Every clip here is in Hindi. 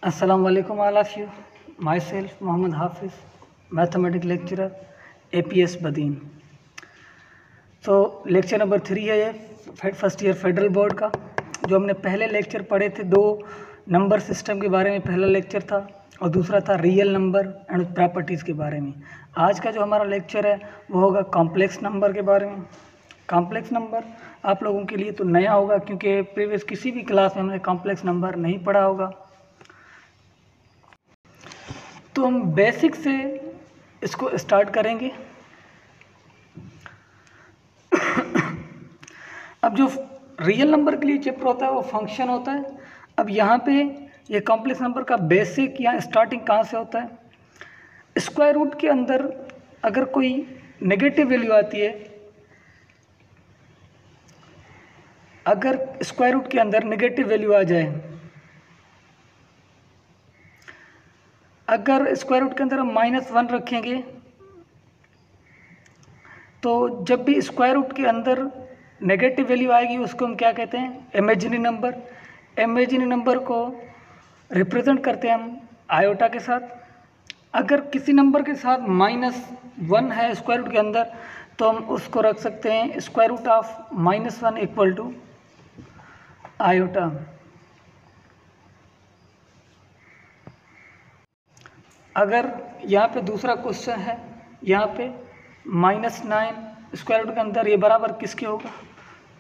Assalamu alaikum all of you. Myself Mohammed Hafiz, mathematics lecturer APS Badin. तो लेक्चर नंबर 3 है ये फर्स्ट ईयर फेडरल बोर्ड का। जो हमने पहले लेक्चर पढ़े थे, दो नंबर सिस्टम के बारे में पहला लेक्चर था और दूसरा था रियल नंबर एंड प्रॉपर्टीज़ के बारे में। आज का जो हमारा लेक्चर है वो होगा कॉम्प्लेक्स नंबर के बारे में। कॉम्प्लेक्स नंबर आप लोगों के लिए तो नया होगा, क्योंकि प्रीवियस किसी भी क्लास में हमने कॉम्प्लेक्स नंबर नहीं पढ़ा होगा। तो हम बेसिक से इसको स्टार्ट करेंगे। अब जो रियल नंबर के लिए चैप्टर होता है वो फंक्शन होता है। अब यहाँ पे ये कॉम्प्लेक्स नंबर का बेसिक या स्टार्टिंग कहाँ से होता है? स्क्वायर रूट के अंदर अगर कोई नेगेटिव वैल्यू आती है, अगर स्क्वायर रूट के अंदर नेगेटिव वैल्यू आ जाए, अगर स्क्वायर रूट के अंदर हम -1 रखेंगे तो जब भी स्क्वायर रूट के अंदर नेगेटिव वैल्यू आएगी उसको हम क्या कहते हैं? Imaginary number. इमेजिनरी नंबर को रिप्रेजेंट करते हैं हम आयोटा के साथ। अगर किसी नंबर के साथ -1 है स्क्वायर रूट के अंदर तो हम उसको रख सकते हैं square root of -1 equal to iota. अगर यहाँ पे दूसरा क्वेश्चन है, यहाँ पे -9 स्क्वायर रूट के अंदर ये बराबर किसके होगा?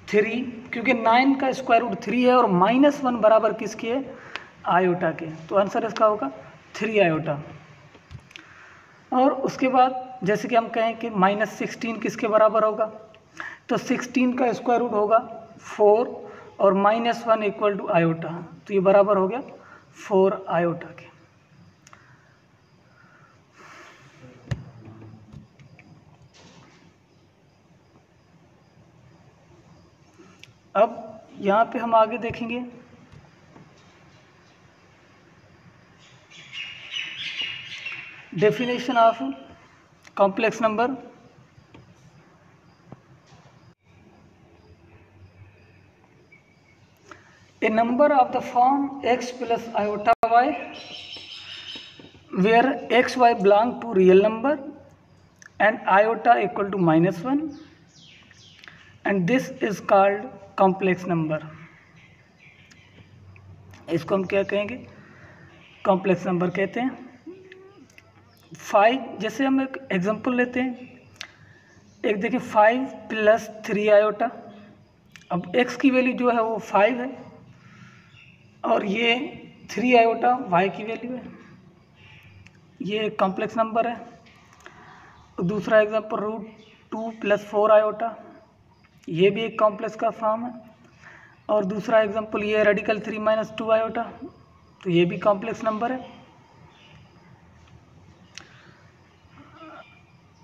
3, क्योंकि 9 का स्क्वायर रूट 3 है और -1 बराबर किसके है? आयोटा के। तो आंसर इसका होगा 3 आयोटा। और उसके बाद जैसे कि हम कहें कि -16 किसके बराबर होगा, तो 16 का स्क्वायर रूट होगा 4 और -1 इक्वल टू आयोटा, तो ये बराबर हो गया 4 आयोटा के। अब यहाँ पे हम आगे देखेंगे definition of complex number. A number of the form x plus iota y where x y belong to real number and iota equal to -1 and this is called complex number. इसको हम क्या कहेंगे? कॉम्प्लेक्स नंबर कहते हैं। 5, जैसे हम एक एग्जांपल लेते हैं, एक देखिए 5 + 3 आयोटा। अब x की वैल्यू जो है वो 5 है और ये 3 आयोटा y की वैल्यू है। ये एक कॉम्प्लेक्स नंबर है। दूसरा एग्जांपल √2 + 4 आयोटा, ये भी एक कॉम्प्लेक्स का फॉर्म है। और दूसरा एग्जांपल ये रेडिकल 3 - 2 आयोटा, तो ये भी कॉम्प्लेक्स नंबर है।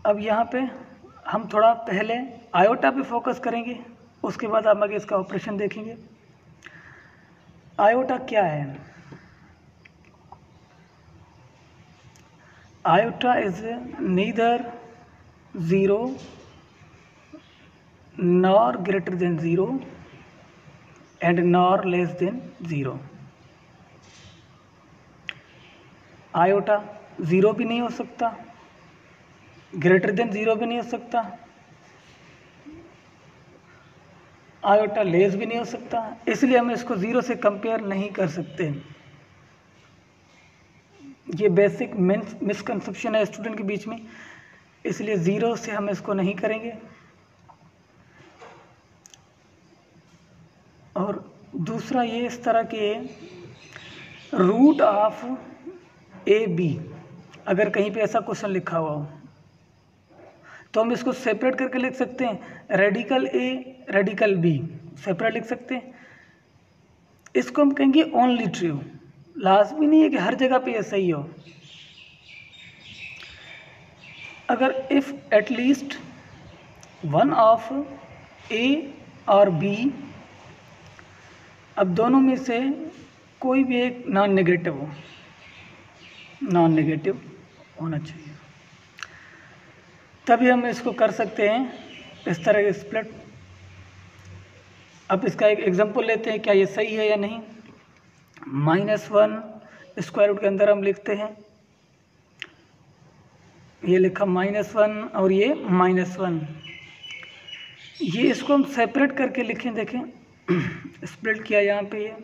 अब यहाँ पे हम थोड़ा पहले आयोटा पे फोकस करेंगे, उसके बाद हम आगे इसका ऑपरेशन देखेंगे। आयोटा क्या है? Iota is neither 0 nor greater than 0 and nor less than 0। Iota 0 भी नहीं हो सकता, ग्रेटर देन 0 भी नहीं हो सकता, आयोटा लेस भी नहीं हो सकता, इसलिए हम इसको 0 से कंपेयर नहीं कर सकते। ये बेसिक मिसकंसेप्शन है स्टूडेंट के बीच में, इसलिए 0 से हम इसको नहीं करेंगे। और दूसरा ये इस तरह के रूट ऑफ AB, अगर कहीं पे ऐसा क्वेश्चन लिखा हुआ हो तो हम इसको सेपरेट करके लिख सकते हैं। Radical A radical B separate लिख सकते हैं। इसको हम कहेंगे ओनली ट्रू। लाजमी नहीं है कि हर जगह पे ये सही हो। अगर if at least one of A और B, अब दोनों में से कोई भी एक नॉन नेगेटिव होना चाहिए, तभी हम इसको कर सकते हैं इस तरह के स्प्लिट। अब इसका एक एग्जांपल लेते हैं, क्या ये सही है या नहीं। -1 स्क्वायर रूट के अंदर हम लिखते हैं, ये लिखा -1 और ये -1, ये इसको हम सेपरेट करके लिखें, देखें स्प्लिट किया यहाँ पे, ये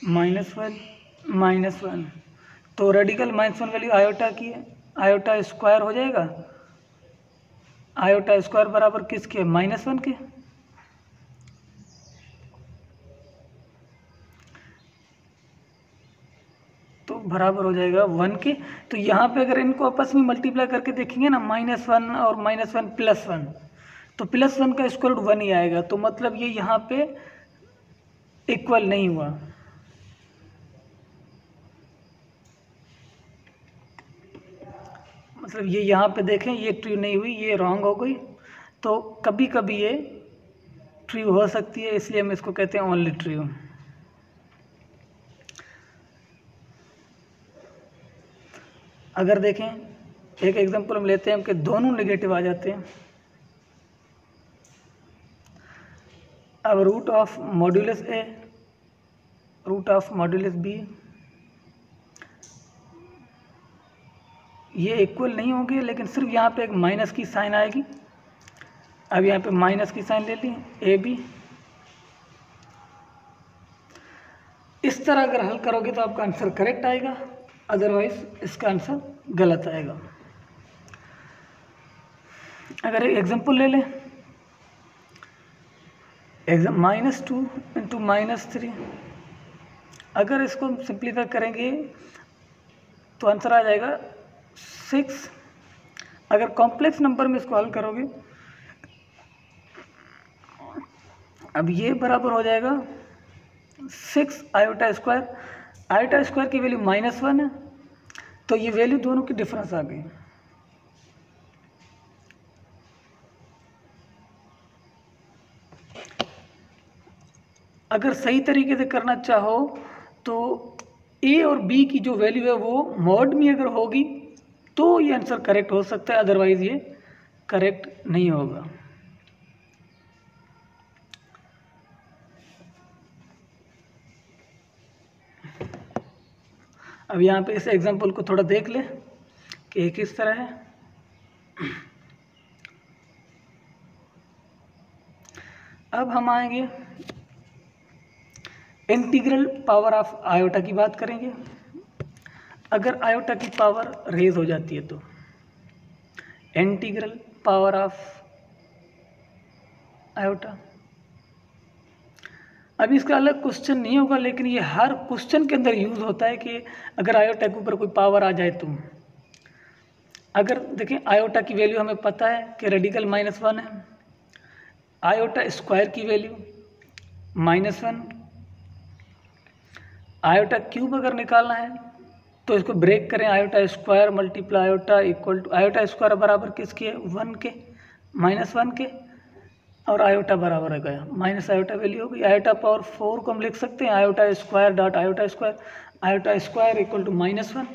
-1 तो रेडिकल -1 वैल्यू आयोटा की है, आयोटा स्क्वायर हो जाएगा, आयोटा स्क्वायर बराबर किसके, -1 के। तो बराबर हो जाएगा 1 के। तो यहाँ पे अगर इनको आपस में मल्टीप्लाई करके देखेंगे ना, -1 और -1 +1, तो +1 का स्क्वायर रूट 1 ही आएगा। तो मतलब ये यहाँ पे इक्वल नहीं हुआ। मतलब ये यहाँ पे देखें, ये ट्रू नहीं हुई, ये रॉन्ग हो गई। तो कभी कभी ये ट्रू हो सकती है, इसलिए हम इसको कहते हैं ओनली ट्रू। अगर देखें एक एग्जांपल हम लेते हैं कि दोनों नेगेटिव आ जाते हैं। अब root of modulus a, root of modulus b, ये इक्वल नहीं होंगे, लेकिन सिर्फ यहाँ पे एक माइनस की साइन आएगी। अब यहाँ पे माइनस की साइन ले ली, ए बी। इस तरह अगर हल करोगे तो आपका आंसर करेक्ट आएगा, अदरवाइज इसका आंसर गलत आएगा। अगर एक एग्जांपल ले लें, -2 × -3, अगर इसको हम सिंप्लीफाई करेंगे तो आंसर आ जाएगा 6। अगर कॉम्प्लेक्स नंबर में इसको हल करोगे, अब ये बराबर हो जाएगा 6 आयोटा स्क्वायर। आयोटा स्क्वायर की वैल्यू -1 है, तो ये वैल्यू दोनों की डिफरेंस आ गई। अगर सही तरीके से करना चाहो तो ए और बी की जो वैल्यू है वो मॉड में अगर होगी तो ये आंसर करेक्ट हो सकता है, अदरवाइज ये करेक्ट नहीं होगा। अब यहाँ पे इस एग्जांपल को थोड़ा देख ले कि ये किस तरह है। अब हम आएंगे इंटीग्रल पावर ऑफ आयोटा की बात करेंगे। अगर आयोटा की पावर रेज हो जाती है तो इंटीग्रल पावर ऑफ आयोटा। अभी इसका अलग क्वेश्चन नहीं होगा, लेकिन ये हर क्वेश्चन के अंदर यूज होता है कि अगर आयोटा के ऊपर कोई पावर आ जाए तो। अगर देखें आयोटा की वैल्यू हमें पता है कि रेडिकल -1 है, आयोटा स्क्वायर की वैल्यू -1, आयोटा क्यूब अगर निकालना है तो इसको ब्रेक करें, iota square multiply iota equal to, iota square बराबर किसके, 1 के, -1 के, और आयोटा बराबर है गया माइनस आयोटा वैल्यू हो गई। आयोटा पावर 4 को हम लिख सकते हैं iota square dot iota square, iota square equal to -1,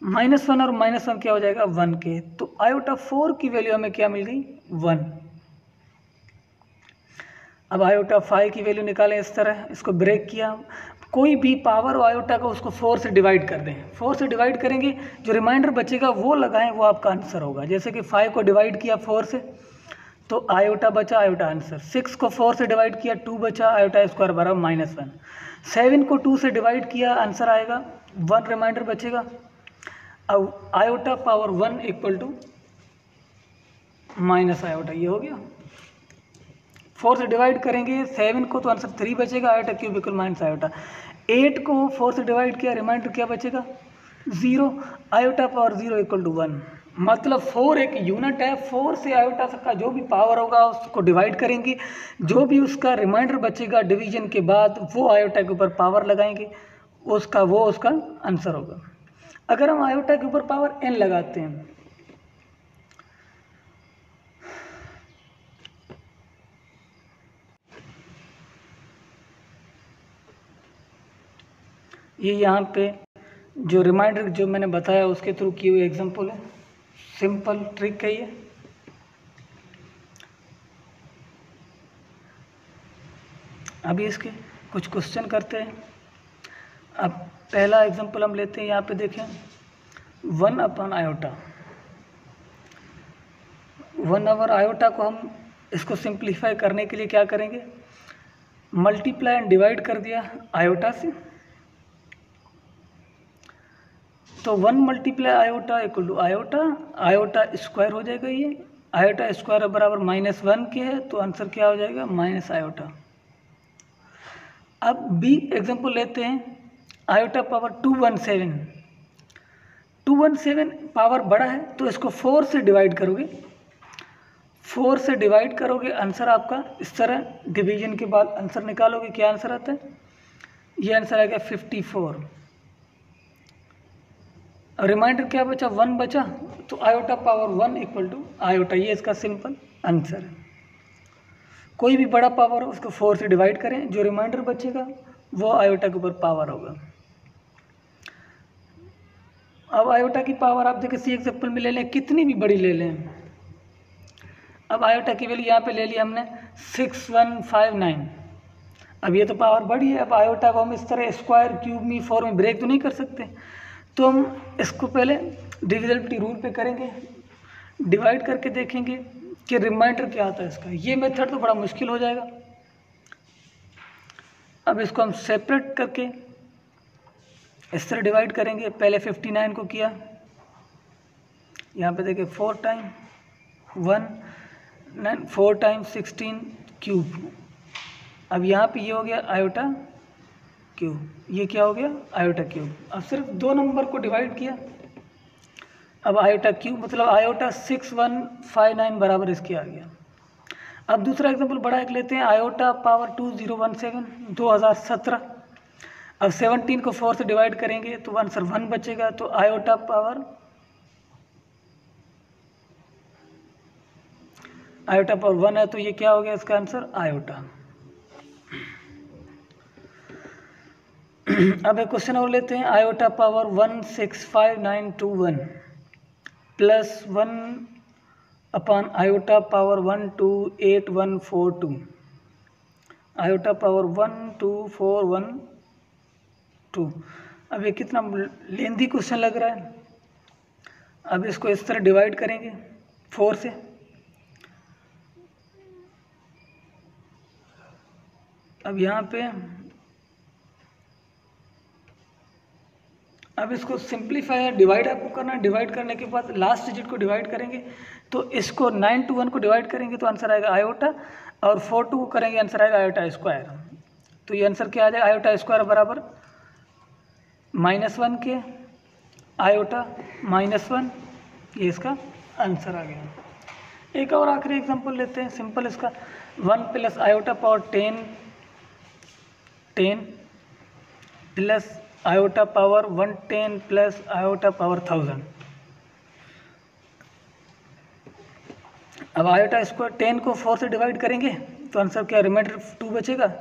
-1 और -1 क्या हो जाएगा 1 के। तो आयोटा 4 की वैल्यू हमें क्या मिल गई 1। अब आयोटा 5 की वैल्यू निकालें इस तरह, इसको ब्रेक किया, कोई भी पावर हो आयोटा का उसको 4 से डिवाइड कर दें, 4 से डिवाइड करेंगे जो रिमाइंडर बचेगा वो लगाएं, वो आपका आंसर होगा। जैसे कि 5 को डिवाइड किया 4 से तो आयोटा बचा, आयोटा आंसर। 6 को 4 से डिवाइड किया 2 बचा, आयोटा स्क्वायर बराबर -1। 7 को 2 से डिवाइड किया आंसर आएगा 1, रिमाइंडर बचेगा। अब iota power 1 equal to minus iota, ये हो गया। 4 से डिवाइड करेंगे 7 को तो आंसर 3 बचेगा, iota cube equal minus iota. 8 को 4 से डिवाइड किया, रिमाइंडर क्या बचेगा 0, आयोटा पावर 0 इक्वल टू 1। मतलब 4 एक यूनिट है, 4 से आयोटा का जो भी पावर होगा उसको डिवाइड करेंगे, जो भी उसका रिमाइंडर बचेगा डिवीजन के बाद वो आयोटा के ऊपर पावर लगाएंगे, उसका आंसर होगा। अगर हम आयोटा के ऊपर पावर n लगाते हैं, ये यहाँ पे जो रिमाइंडर जो मैंने बताया उसके थ्रू की हुई एग्जांपल है, सिंपल ट्रिक है ये। अभी इसके कुछ क्वेश्चन करते हैं। अब पहला एग्जांपल हम लेते हैं, यहाँ पे देखें 1/आयोटा। 1/आयोटा को हम इसको सिंप्लीफाई करने के लिए क्या करेंगे, मल्टीप्लाई एंड डिवाइड कर दिया आयोटा से, तो 1 × आयोटा = आयोटा, आयोटा स्क्वायर हो जाएगा। ये आयोटा स्क्वायर बराबर -1 के है, तो आंसर क्या हो जाएगा, माइनस आयोटा। अब बी एग्जांपल लेते हैं, आयोटा पावर 217। 217 पावर बड़ा है तो इसको 4 से डिवाइड करोगे, 4 से डिवाइड करोगे, आंसर आपका इस तरह डिवीजन के बाद आंसर निकालोगे, क्या आंसर आता है, ये आंसर आएगा 54। रिमाइंडर क्या बचा, 1 बचा, तो आयोटा पावर 1 = आयोटा, ये इसका सिंपल आंसर है। कोई भी बड़ा पावर हो उसको 4 से डिवाइड करें, जो रिमाइंडर बचेगा वो आयोटा के ऊपर पावर होगा। अब आयोटा की पावर आप देखिए सी एग्जाम्पल में ले लें, कितनी भी बड़ी ले लें। अब आयोटा की वैल्यू यहाँ पे ले लिया हमने 6159। अब ये तो पावर बड़ी है, अब आयोटा को हम इस तरह स्क्वायर, क्यूब में, 4 में ब्रेक तो नहीं कर सकते, तो हम इसको पहले डिविजिबिलिटी रूल पे करेंगे, डिवाइड करके देखेंगे कि रिमाइंडर क्या आता है इसका। ये मेथड तो बड़ा मुश्किल हो जाएगा। अब इसको हम सेपरेट करके इस तरह डिवाइड करेंगे। पहले 59 को किया, यहाँ पे देखिए 4 टाइम 1 9 4 टाइम 16 क्यूब। अब यहाँ पे ये हो गया आयोटा क्यूब, ये क्या हो गया, आयोटा क्यूब। अब सिर्फ 2 नंबर को डिवाइड किया, अब आयोटा क्यूब मतलब आयोटा 6159 बराबर इसके आ गया। अब दूसरा एग्जांपल बड़ा एक लेते हैं, आयोटा पावर 2017 2017। अब 17 को 4 से डिवाइड करेंगे तो आंसर 1 बचेगा, तो आयोटा पावर 1 है, तो ये क्या हो गया इसका आंसर, आयोटा। अब एक क्वेश्चन और लेते हैं, iota power 165921 plus 1 iota power 128142। Iota power 12412। अब ये कितना लेंदी क्वेश्चन लग रहा है। अब इसको इस तरह डिवाइड करेंगे 4 से, अब यहाँ पे अब इसको सिंप्लीफाई डिवाइड आपको करना है। डिवाइड करने के बाद लास्ट डिजिट को डिवाइड करेंगे, तो इसको 9 to 1 को डिवाइड करेंगे तो आंसर आएगा आयोटा, और 4 to 2 को करेंगे आंसर आएगा आयोटा स्क्वायर। तो ये आंसर क्या आ जाएगा, आयोटा स्क्वायर बराबर -1 के आयोटा -1, ये इसका आंसर आ गया। एक और आखिरी एग्जांपल लेते हैं सिंपल इसका, 1 + iota power 10 plus iota power 110 plus iota power 1000। अब आयोटा स्क्वायर 10 को 4 से डिवाइड करेंगे तो आंसर क्या, रिमाइंडर 2 बचेगा।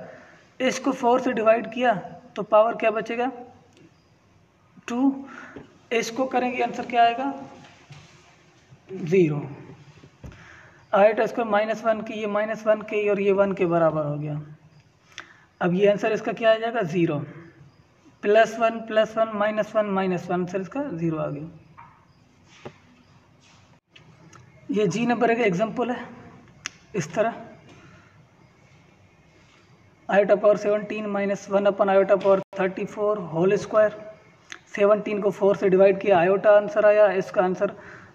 इसको 4 से डिवाइड किया तो पावर क्या बचेगा, 2। इसको करेंगे आंसर क्या आएगा, 0। आयोटा स्क्वायर -1 की, ये -1 के और ये 1 के बराबर हो गया। अब ये आंसर इसका क्या आ जाएगा, 0। +1 +1 -1 आंसर इसका 0 आ गया। ये जी नंबर का एग्जांपल है। इस तरह iota power 17 -1 iota power 34 whole square. 17 को 4 से डिवाइड किया, आयोटा आंसर आया। इसका आंसर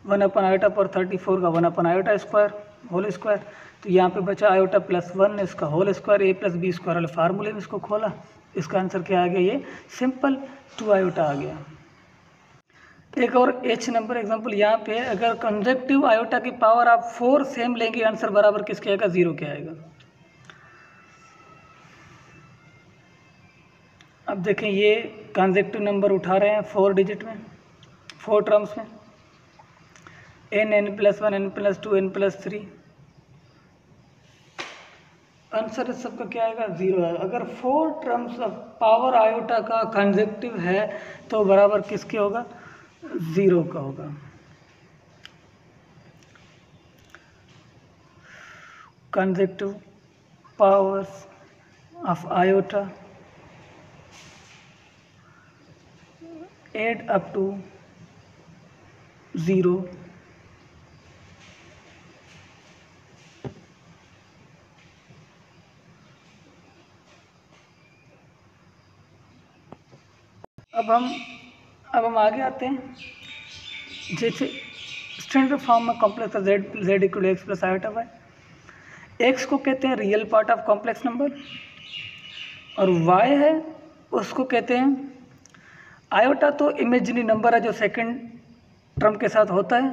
1 आयोटा पावर 34 का 1 आयोटा स्क्वायर होल स्क्वायर। तो यहाँ पे बचा आयोटा +1 इसका whole square, a + b square वाले फार्मूले में इसको खोला, इसका आंसर क्या आ गया, ये सिंपल 2 आयोटा आ गया। एक और H नंबर एग्जांपल यहाँ पे, अगर कंसेक्टिव आयोटा की पावर आप 4 सेम लेंगे, आंसर बराबर किसके आएगा, 0 के आएगा। अब देखें ये कंसेक्टिव नंबर उठा रहे हैं 4 डिजिट में, 4 टर्म्स में, n+1 n+2 n+3। आंसर इस सबका क्या आएगा, 0 है। अगर 4 टर्म्स ऑफ पावर आयोटा का कंसेक्टिव है तो बराबर किसके होगा, 0 का होगा। Consecutive powers of iota add up to 0 अब हम आगे आते हैं। जैसे स्टैंडर्ड फॉर्म में complex z equal x plus iota y. X को कहते हैं real part of complex number और y है उसको कहते हैं आयोटा, तो इमेजिनरी नंबर है जो सेकंड टर्म के साथ होता है।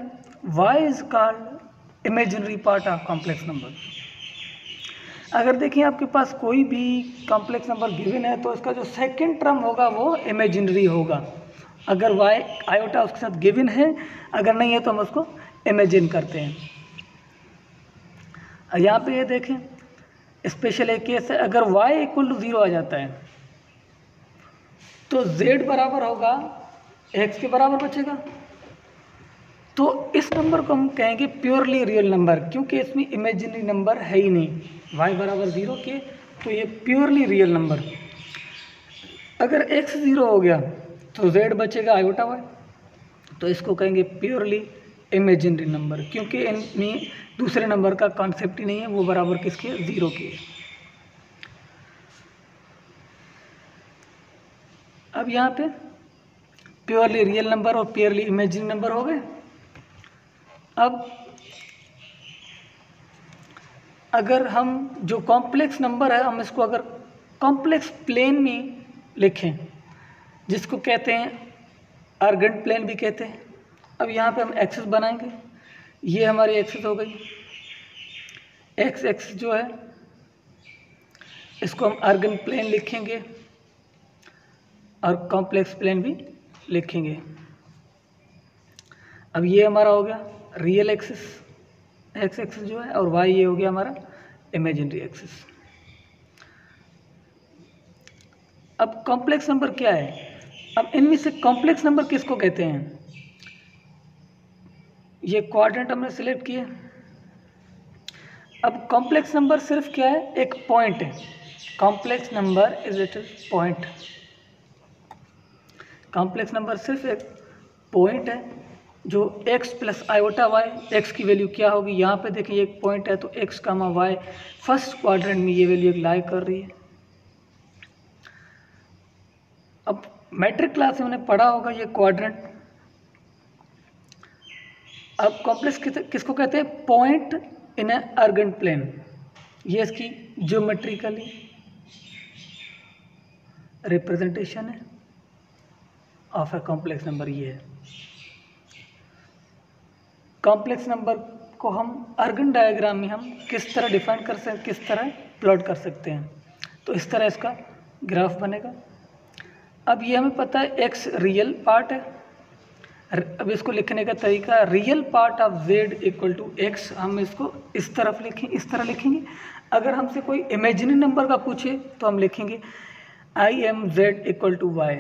y is called imaginary part of complex number. अगर देखिए आपके पास कोई भी कॉम्प्लेक्स नंबर गिवन है तो इसका जो सेकंड टर्म होगा वो इमेजिनरी होगा। अगर y आयोटा उसके साथ गिवन है, अगर नहीं है तो हम उसको इमेजिन करते हैं। यहाँ पे ये देखें स्पेशल एक केस है, अगर y इक्वल टू 0 आ जाता है तो z बराबर होगा x के बराबर बचेगा। तो इस नंबर को हम कहेंगे प्योरली रियल नंबर, क्योंकि इसमें इमेजिनरी नंबर है ही नहीं। y बराबर 0 के तो ये प्योरली रियल नंबर। अगर x 0 हो गया तो z बचेगा आयोटा y, तो इसको कहेंगे प्योरली इमेजिनरी नंबर, क्योंकि इनमें दूसरे नंबर का कॉन्सेप्ट ही नहीं है, वो बराबर किसके 0 के। अब यहाँ पे प्योरली रियल नंबर और प्योरली इमेजिनरी नंबर हो गए। अब अगर हम जो कॉम्प्लेक्स नंबर है हम इसको अगर कॉम्प्लेक्स प्लेन में लिखें, जिसको कहते हैं आर्गेंट प्लेन भी कहते हैं। अब यहाँ पे हम एक्सिस बनाएंगे, ये हमारी एक्सिस हो गई। एक्स एक्सिस जो है इसको हम आर्गेंट प्लेन लिखेंगे और कॉम्प्लेक्स प्लेन भी लिखेंगे। अब ये हमारा हो गया रियल एक्सिस, एक्स एक्सिस जो है, और वाई ये हो गया हमारा इमेजिनरी एक्सिस। अब कॉम्प्लेक्स नंबर क्या है? अब इनमें से कॉम्प्लेक्स नंबर किसको कहते हैं? ये क्वाड्रेंट हमने सिलेक्ट किया। अब कॉम्प्लेक्स नंबर सिर्फ क्या है? एक पॉइंट है। Complex number is it point. Complex number सिर्फ एक पॉइंट है जो x plus iota y, x की वैल्यू क्या होगी? यहाँ पे देखिए एक पॉइंट है तो x कामा y फर्स्ट क्वाड्रेंट में ये वैल्यू लाई कर रही है। अब मैट्रिक क्लास में हमने पढ़ा होगा ये क्वाड्रेंट। अब कॉम्प्लेक्स किसको कहते हैं? Point in a Argand plane. ये इसकी ज्योमेट्रिकली रिप्रेजेंटेशन है ऑफ ए कॉम्प्लेक्स नंबर। ये है कॉम्प्लेक्स नंबर को हम आर्गन डायग्राम में हम किस तरह डिफाइन कर सकते, किस तरह प्लॉट कर सकते हैं। तो इस तरह इसका ग्राफ बनेगा। अब ये हमें पता है x रियल पार्ट है। अब इसको लिखने का तरीका, real part of z equal to x, हम इसको इस तरफ लिखें, इस तरह लिखेंगे। अगर हमसे कोई इमेजिनरी नंबर का पूछे तो हम लिखेंगे I m z equal to y।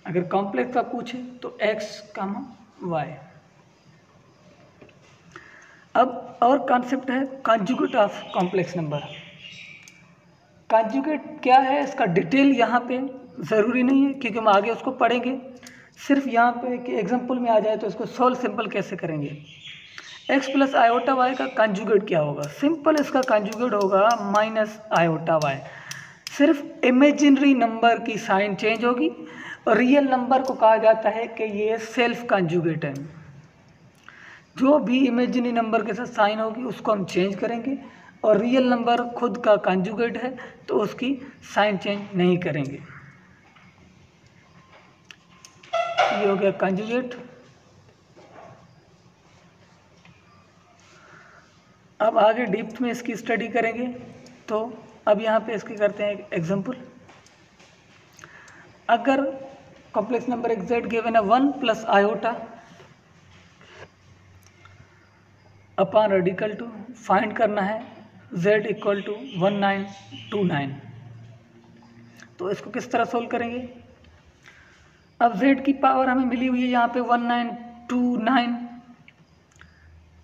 अगर कॉम्प्लेक्स का पूछे तो x कामा y। अब और कॉन्सेप्ट है conjugate of complex number. Conjugate क्या है इसका डिटेल यहाँ पे ज़रूरी नहीं है, क्योंकि हम आगे उसको पढ़ेंगे। सिर्फ यहाँ पे कि एग्जांपल में आ जाए तो इसको सॉल्व सिंपल कैसे करेंगे। x प्लस आयोटा वाई का कॉन्जुगेट क्या होगा? सिंपल इसका कॉन्जुगेट होगा माइनस आयोटा वाई। सिर्फ इमेजिनरी नंबर की साइन चेंज होगी और रियल नंबर को कहा जाता है कि ये सेल्फ कॉन्जुगेट है। जो भी इमेजिनरी नंबर के साथ साइन होगी उसको हम चेंज करेंगे, और रियल नंबर खुद का कॉन्जुगेट है तो उसकी साइन चेंज नहीं करेंगे। ये हो गया कॉन्जुगेट। अब आगे डीप में इसकी स्टडी करेंगे। तो अब यहाँ पे इसकी करते हैं एक एग्जांपल। अगर कॉम्प्लेक्स नंबर एक z गिवन है 1 plus iota upon radical two, find करना है z इक्वल टू 1929। तो इसको किस तरह सोल्व करेंगे? अब z की पावर हमें मिली हुई है यहाँ पे 1929।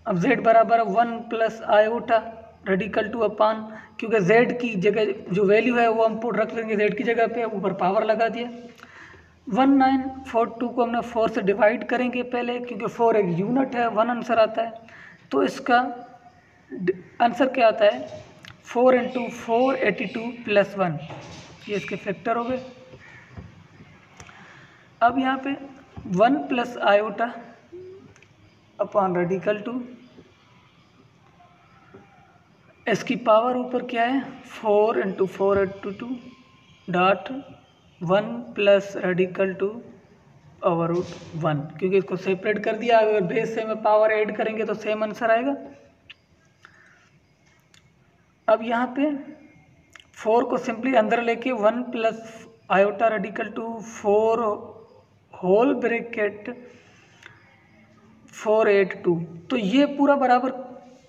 अब z बराबर 1 plus iota radical two upon, क्योंकि z की जगह जो वैल्यू है वो हम पुट रख लेंगे z की जगह पे, ऊपर पावर लगा दिया। 1942 को हमने 4 से डिवाइड करेंगे पहले, क्योंकि 4 एक यूनिट है, 1 आंसर आता है। तो इसका आंसर क्या आता है, 4 × 4 82 + 1, ये इसके फैक्टर हो गए। अब यहाँ पे 1 + आयोटा अपॉन रेडिकल 2, इसकी पावर ऊपर क्या है 4 × 482 डॉट 1 + रेडिकल 2 पावर रूट 1, क्योंकि इसको सेपरेट कर दिया। अगर बेस से में पावर ऐड करेंगे तो सेम आंसर आएगा। अब यहाँ पे 4 को सिंपली अंदर लेके 1 + आयोटा रेडिकल 2 4 होल ब्रैकेट 482, तो ये पूरा बराबर,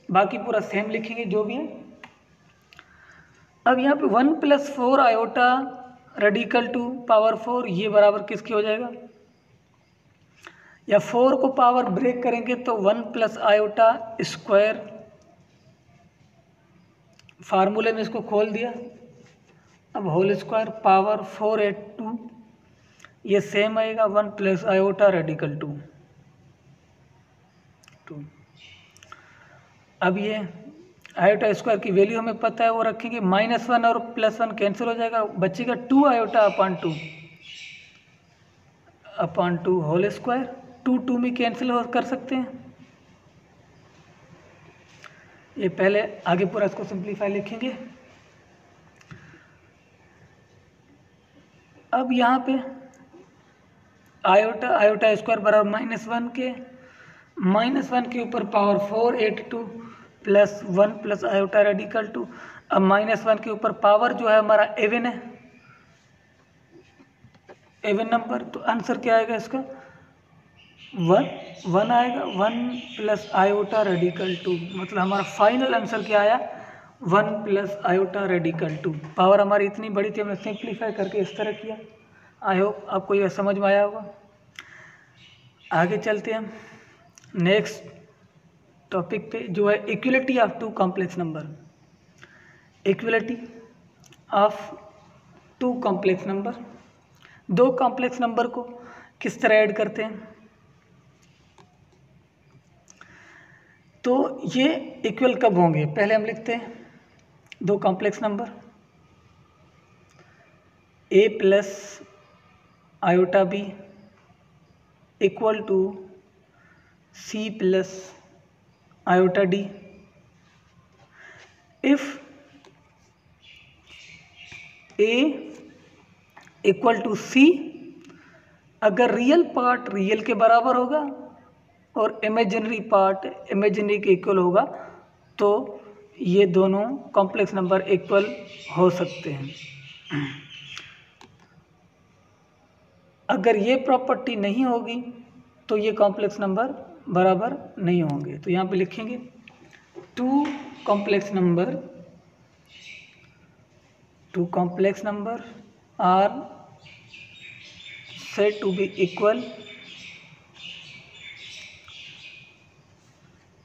बाकी पूरा सेम लिखेंगे जो भी है। अब यहाँ पे 1 + 4 आयोटा रेडिकल 2 पावर 4, ये बराबर किसके हो जाएगा, या 4 को पावर ब्रेक करेंगे तो 1 + आयोटा स्क्वायर, फार्मूले में इसको खोल दिया। अब होल स्क्वायर पावर 482, ये सेम आएगा 1 + आयोटा रेडिकल 2। अब ये आयोटा स्क्वायर की वैल्यू हमें पता है, वो रखेंगे, -1 और +1 कैंसिल हो जाएगा, बचेगा 2 आयोटा अपॉन 2 होल स्क्वायर। 2 में कैंसिल कर सकते हैं। ये पहले आगे पूरा इसको सिंप्लीफाई लिखेंगे। अब यहाँ पे आयोटा स्क्वायर बराबर -1 के ऊपर पावर 482 + 1 + आयोटा रेडिकल 2। अब -1 के ऊपर पावर जो है हमारा एवन है, एवन नंबर, तो आंसर क्या आएगा इसका 1 आएगा। 1 + आयोटा रेडिकल 2, मतलब हमारा फाइनल आंसर क्या आया 1 + आयोटा रेडिकल 2। पावर हमारी इतनी बड़ी थी, हमने सिंप्लीफाई करके इस तरह किया। आई होप आपको यह समझ में आया होगा। आगे चलते हैं नेक्स्ट टॉपिक पे, जो है equality of 2 complex number. Equality of 2 complex number, 2 complex number को किस तरह ऐड करते हैं। तो ये इक्वल कब होंगे, पहले हम लिखते हैं 2 complex number a + iota b = c + iota d। If a = c, अगर रियल पार्ट रियल के बराबर होगा और इमेजिनरी पार्ट इमेजिनरी के इक्वल होगा, तो ये दोनों कॉम्प्लेक्स नंबर इक्वल हो सकते हैं। अगर ये प्रॉपर्टी नहीं होगी तो ये कॉम्प्लेक्स नंबर बराबर नहीं होंगे। तो यहाँ पे लिखेंगे 2 complex number are said to be equal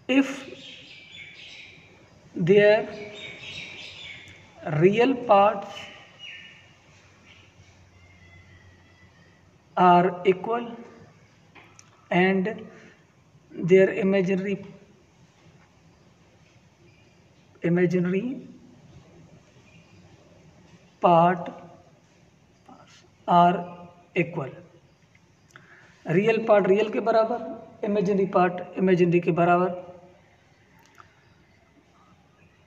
if their real parts are equal and their imaginary part are equal. Real part real के बराबर, इमेजिनरी पार्ट इमेजिनरी के बराबर।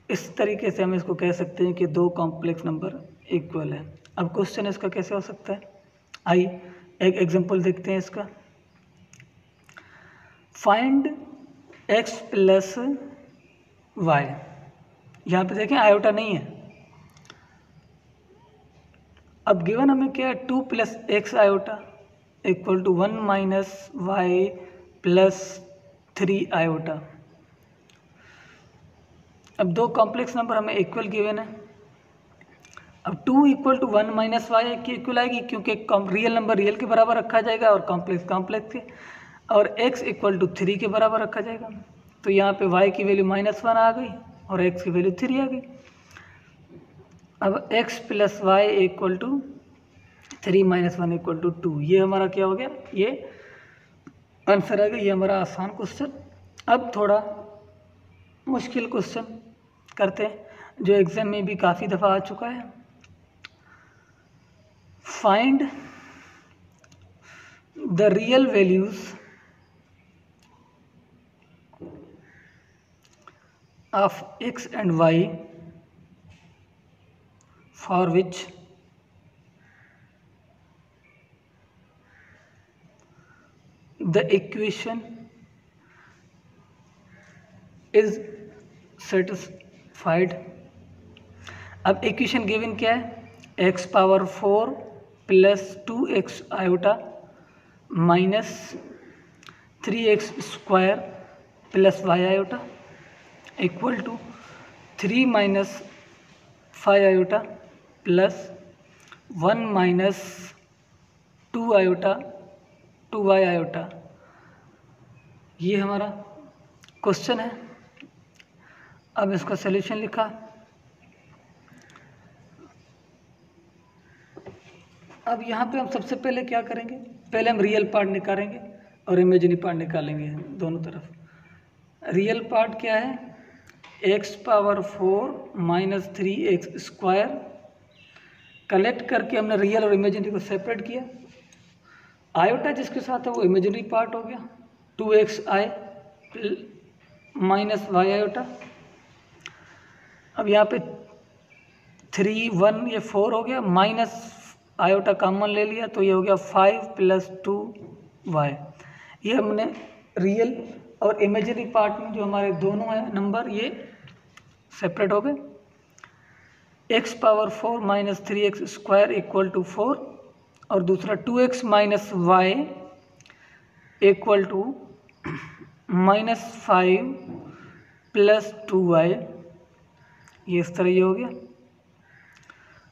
इस तरीके से हम इसको कह सकते हैं कि 2 कॉम्प्लेक्स नंबर इक्वल है। अब क्वेश्चन इसका कैसे हो सकता है, आइए एक एग्जांपल देखते हैं इसका। फाइंड x + y, यहाँ पे देखें आयोटा नहीं है। अब गिवन हमें क्या है 2 + x आयोटा = 1 - y + 3 आयोटा। अब 2 कॉम्प्लेक्स नंबर हमें इक्वल गिवन है। अब 2 = 1 - y की इक्वल आएगी, क्योंकि रियल नंबर रियल के बराबर रखा जाएगा और कॉम्प्लेक्स कॉम्प्लेक्स के, और x = 3 के बराबर रखा जाएगा। तो यहाँ पे y की वैल्यू -1 आ गई और x की वैल्यू 3 आ गई। अब x + y = 3 - 1 = 2। ये हमारा क्या हो गया, ये आंसर आ गया। ये हमारा आसान क्वेश्चन। अब थोड़ा मुश्किल क्वेश्चन करते हैं जो एग्जाम में भी काफ़ी दफ़ा आ चुका है। Find the real values of x and y for which the equation is satisfied। अब इक्वेशन गिवन क्या है, x⁴ plus 2x iota minus 3x² plus y iota equal to 3 - 5 iota plus 1 - 2 iota 2y iota. ये हमारा क्वेश्चन है। अब इसका सॉल्यूशन लिखा। अब यहाँ पे हम सबसे पहले क्या करेंगे, पहले हम रियल पार्ट निकालेंगे और इमेजिनरी पार्ट निकालेंगे दोनों तरफ। रियल पार्ट क्या है, x⁴ माइनस 3x² कलेक्ट करके हमने रियल और इमेजिनरी को सेपरेट किया। आयोटा जिसके साथ है वो इमेजिनरी पार्ट हो गया, 2xi माइनस y आयोटा। अब यहाँ पे 3 1 ये 4 हो गया, माइनस आयोटा कॉमन ले लिया तो ये हो गया 5 + 2y। ये हमने रियल और इमेजिनरी पार्ट में जो हमारे दोनों हैं नंबर ये सेपरेट हो गए। x⁴ minus 3x² equal to 4 और दूसरा 2x minus y equal to -5 + 2y। ये इस तरह ये हो गया।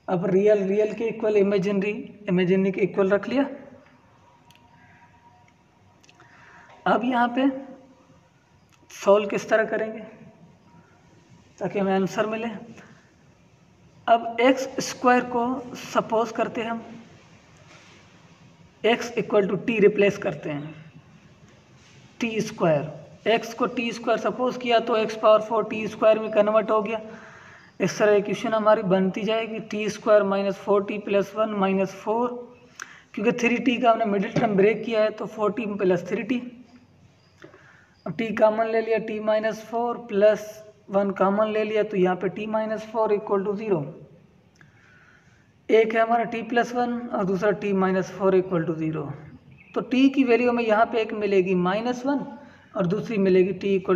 अब रियल के इक्वल इमेजिनरी के इक्वल रख लिया। अब यहाँ पे सॉल्व किस तरह करेंगे ताकि हमें आंसर मिले। अब x² को सपोज करते हैं हम x = t रिप्लेस करते हैं, t²। x को t² सपोज किया तो x⁴ t² में कन्वर्ट हो गया। इस तरह इक्वेशन हमारी बनती जाएगी t² - 4t + 1 - 4, क्योंकि 3t का हमने मिडिल टर्म ब्रेक किया है तो 4t + 3t। अब t कॉमन ले लिया, t - 4 प्लस 1 कॉमन ले लिया तो यहाँ पे t - 4 = 0। एक है हमारा t + 1 और दूसरा t - 4 = 0। तो t की वैल्यू हमें यहाँ पे एक मिलेगी -1 और दूसरी मिलेगी t =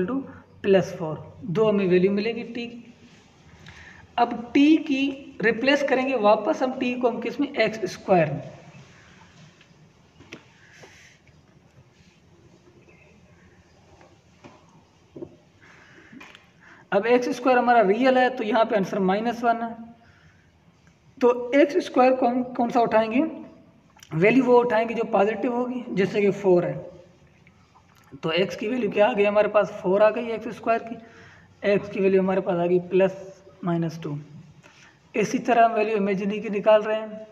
+4। दो हमें वैल्यू मिलेगी t की। अब t की रिप्लेस करेंगे वापस हम t को हम किस में, x² में। अब x² हमारा रियल है तो यहाँ पे आंसर -1 है। तो x² को हम कौन सा उठाएंगे, वैल्यू वो उठाएंगे जो पॉजिटिव होगी, जैसे कि 4 है तो x की वैल्यू क्या आ गई हमारे पास, 4 आ गई x² की। x की वैल्यू हमारे पास आ गई +-2। इसी तरह हम वैल्यू इमेजिनरी की निकाल रहे हैं,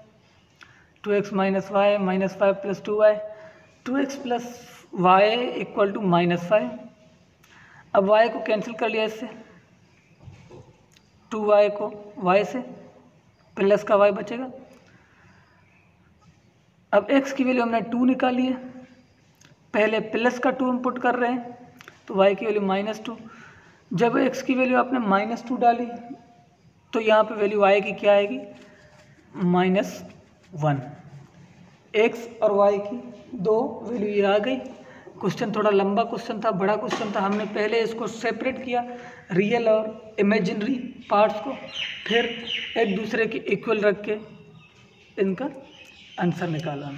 2x - y -5 + 2y, 2x + y = -5। अब y को कैंसिल कर लिया इससे, 2y को y से, प्लस का y बचेगा। अब x की वैल्यू हमने 2 निकाली है, पहले प्लस का 2 हम पुट कर रहे हैं तो y की वैल्यू -2। जब x की वैल्यू आपने -2 डाली तो यहाँ पे वैल्यू y की क्या आएगी, -1। x और y की दो वैल्यू ये आ गई। क्वेश्चन थोड़ा लंबा क्वेश्चन था, बड़ा क्वेश्चन था। हमने पहले इसको सेपरेट किया रियल और इमेजिनरी पार्ट्स को, फिर एक दूसरे के इक्वल रख के इनका आंसर निकाला।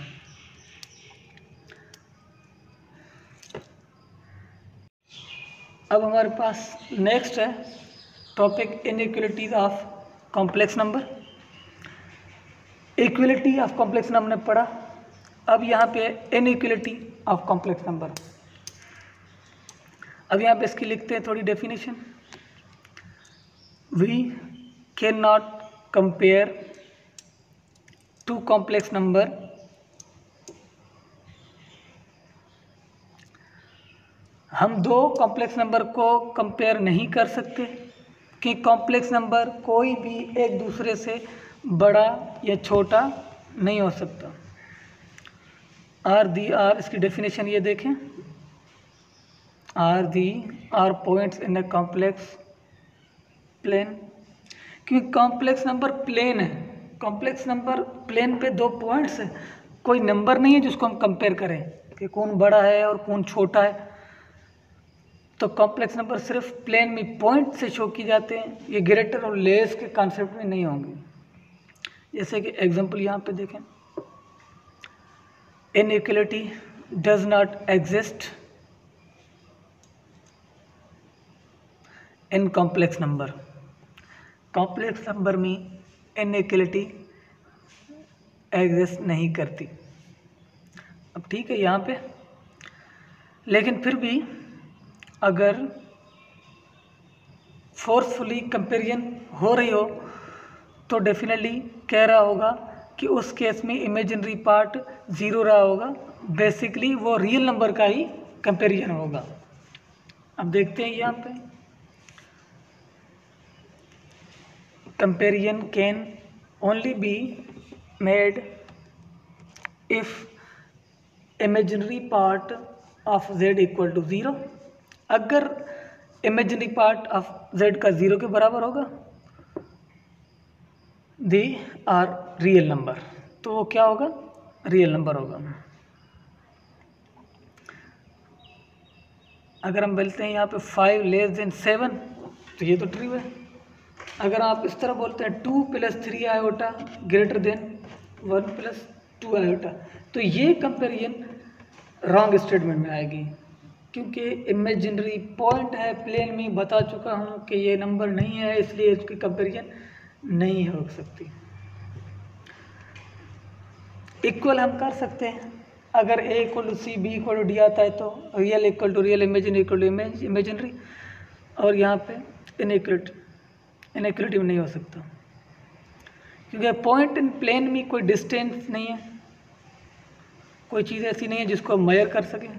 अब हमारे पास नेक्स्ट है topic inequalities of complex number. Equality of complex number ने पढ़ा, अब यहाँ पे इनइक्वलिटी ऑफ कॉम्प्लेक्स नंबर। अब यहाँ पे इसकी लिखते हैं थोड़ी definition. We can not compare two complex number हम दो कॉम्प्लेक्स नंबर को कंपेयर नहीं कर सकते कि कॉम्प्लेक्स नंबर कोई भी एक दूसरे से बड़ा या छोटा नहीं हो सकता। आर इसकी डेफिनेशन ये देखें, are points in a complex plane, क्योंकि कॉम्प्लेक्स नंबर प्लेन है, कॉम्प्लेक्स नंबर प्लेन पे दो पॉइंट्स है, कोई नंबर नहीं है जिसको हम कंपेयर करें कि कौन बड़ा है और कौन छोटा है। तो कॉम्प्लेक्स नंबर सिर्फ प्लेन में पॉइंट से शो किए जाते हैं, ये ग्रेटर और लेस के कॉन्सेप्ट में नहीं होंगे। जैसे कि एग्जांपल यहाँ पे देखें, inequality does not exist in complex number, complex number में इनइक्वलिटी एग्जिस्ट नहीं करती। अब ठीक है यहाँ पे, लेकिन फिर भी अगर फोर्सफुली कंपेरिजन हो रही हो तो डेफिनेटली कह रहा होगा कि उस केस में इमेजिनरी पार्ट ज़ीरो रहा होगा, बेसिकली वो रियल नंबर का ही कंपेरिजन होगा। अब देखते हैं यहाँ पे, comparison can only be made if imaginary part of z equal to zero, अगर इमेजिनरी पार्ट ऑफ z का ज़ीरो के बराबर होगा दे आर रियल नंबर, तो वो क्या होगा, रियल नंबर होगा। अगर हम बोलते हैं यहाँ पे 5 लेस देन 7 तो ये तो ट्रू है। अगर आप इस तरह बोलते हैं 2 + 3 आयोटा ग्रेटर देन 1 + 2 आयोटा, तो ये कंपेरिजन रॉन्ग स्टेटमेंट में आएगी, क्योंकि इमेजिनरी पॉइंट है, प्लेन में बता चुका हूँ कि ये नंबर नहीं है, इसलिए इसकी कंपेरिजन नहीं हो सकती। इक्वल हम कर सकते हैं, अगर a = c b = d आता है तो real equal to real, imaginary equal to imaginary, और यहाँ पे इनइक्वलिटी में नहीं हो सकता, क्योंकि पॉइंट इन प्लेन में कोई डिस्टेंस नहीं है, कोई चीज़ ऐसी नहीं है जिसको हम मेजर कर सकें।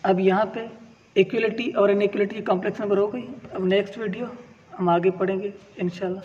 अब यहाँ पे इक्वलिटी और इनइक्वलिटी कॉम्प्लेक्स नंबर हो गई। अब नेक्स्ट वीडियो हम आगे पढ़ेंगे इंशाल्लाह।